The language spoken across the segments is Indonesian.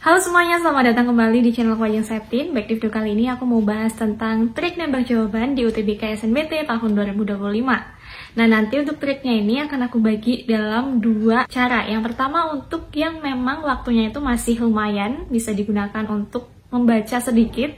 Halo semuanya, selamat datang kembali di channel Wajeng Septin. Baik, di video kali ini aku mau bahas tentang trik nembak jawaban di UTBK SNBT tahun 2025. Nah, nanti untuk triknya ini akan aku bagi dalam dua cara. Yang pertama untuk yang memang waktunya itu masih lumayan, bisa digunakan untuk membaca sedikit,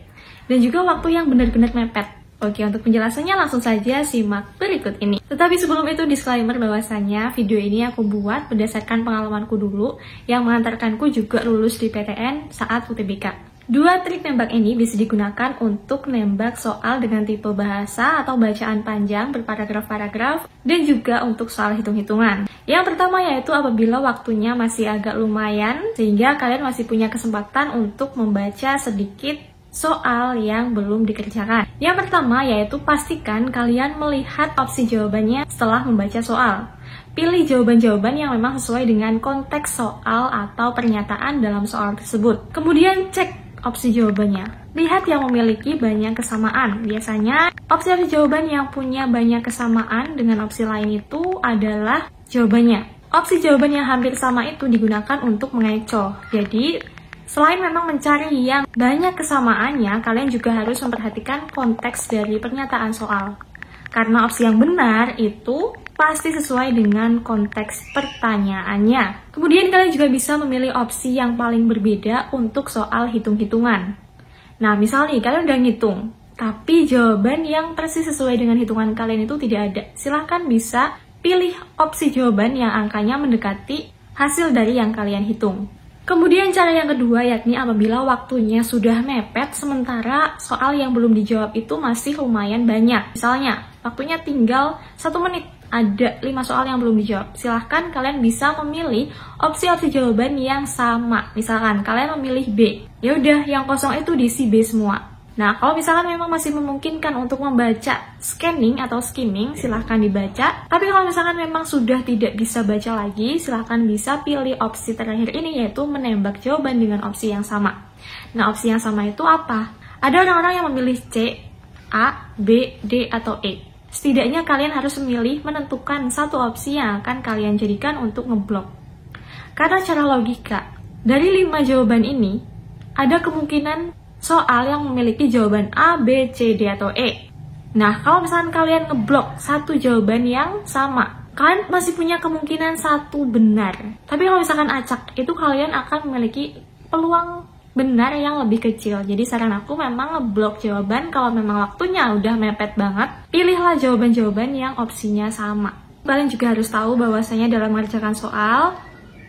dan juga waktu yang benar-benar mepet. Oke, untuk penjelasannya langsung saja simak berikut ini. Tetapi sebelum itu disclaimer bahwasannya video ini aku buat berdasarkan pengalamanku dulu yang mengantarkanku juga lulus di PTN saat UTBK. Dua trik nembak ini bisa digunakan untuk nembak soal dengan tipe bahasa atau bacaan panjang berparagraf-paragraf dan juga untuk soal hitung-hitungan. Yang pertama yaitu apabila waktunya masih agak lumayan sehingga kalian masih punya kesempatan untuk membaca sedikit soal yang belum dikerjakan. Yang pertama yaitu pastikan kalian melihat opsi jawabannya setelah membaca soal. Pilih jawaban-jawaban yang memang sesuai dengan konteks soal atau pernyataan dalam soal tersebut. Kemudian cek opsi jawabannya. Lihat yang memiliki banyak kesamaan. Biasanya opsi jawaban yang punya banyak kesamaan dengan opsi lain itu adalah jawabannya. Opsi jawaban yang hampir sama itu digunakan untuk mengecoh. Jadi selain memang mencari yang banyak kesamaannya, kalian juga harus memperhatikan konteks dari pernyataan soal. Karena opsi yang benar itu pasti sesuai dengan konteks pertanyaannya. Kemudian kalian juga bisa memilih opsi yang paling berbeda untuk soal hitung-hitungan. Nah, misalnya kalian udah ngitung, tapi jawaban yang persis sesuai dengan hitungan kalian itu tidak ada. Silahkan bisa pilih opsi jawaban yang angkanya mendekati hasil dari yang kalian hitung. Kemudian cara yang kedua yakni apabila waktunya sudah mepet sementara soal yang belum dijawab itu masih lumayan banyak. Misalnya, waktunya tinggal 1 menit, ada 5 soal yang belum dijawab. Silahkan kalian bisa memilih opsi-opsi jawaban yang sama. Misalkan kalian memilih B, ya udah yang kosong itu diisi B semua. Nah, kalau misalkan memang masih memungkinkan untuk membaca scanning atau skimming, silahkan dibaca. Tapi kalau misalkan memang sudah tidak bisa baca lagi, silahkan bisa pilih opsi terakhir ini, yaitu menembak jawaban dengan opsi yang sama. Nah, opsi yang sama itu apa? Ada orang-orang yang memilih C, A, B, D, atau E. Setidaknya kalian harus memilih menentukan satu opsi yang akan kalian jadikan untuk ngeblok. Karena secara logika, dari 5 jawaban ini, ada kemungkinan soal yang memiliki jawaban A, B, C, D, atau E. Nah, kalau misalkan kalian ngeblok satu jawaban yang sama, kalian masih punya kemungkinan satu benar. Tapi kalau misalkan acak, itu kalian akan memiliki peluang benar yang lebih kecil. Jadi saran aku memang ngeblok jawaban kalau memang waktunya udah mepet banget. Pilihlah jawaban-jawaban yang opsinya sama. Kalian juga harus tahu bahwasanya dalam mengerjakan soal,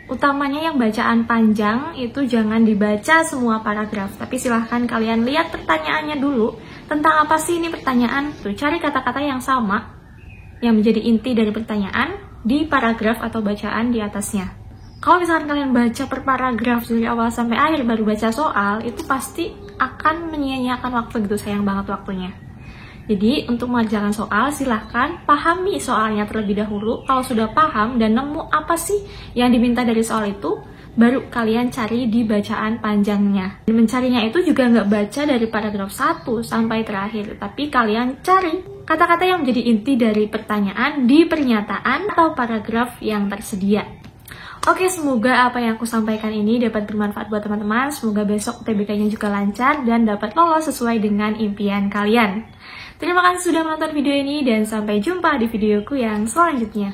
utamanya yang bacaan panjang itu jangan dibaca semua paragraf, tapi silahkan kalian lihat pertanyaannya dulu. Tentang apa sih ini pertanyaan? Tuh, cari kata-kata yang sama, yang menjadi inti dari pertanyaan di paragraf atau bacaan di atasnya. Kalau misalkan kalian baca per paragraf dari awal sampai akhir baru baca soal, itu pasti akan menyia-nyiakan waktu gitu, sayang banget waktunya. Jadi, untuk mengerjakan soal, silahkan pahami soalnya terlebih dahulu. Kalau sudah paham dan nemu apa sih yang diminta dari soal itu, baru kalian cari di bacaan panjangnya. Dan mencarinya itu juga nggak baca dari paragraf 1 sampai terakhir, tapi kalian cari kata-kata yang menjadi inti dari pertanyaan di pernyataan atau paragraf yang tersedia. Oke, semoga apa yang aku sampaikan ini dapat bermanfaat buat teman-teman. Semoga besok UTBK-nya juga lancar dan dapat lolos sesuai dengan impian kalian. Terima kasih sudah menonton video ini dan sampai jumpa di videoku yang selanjutnya.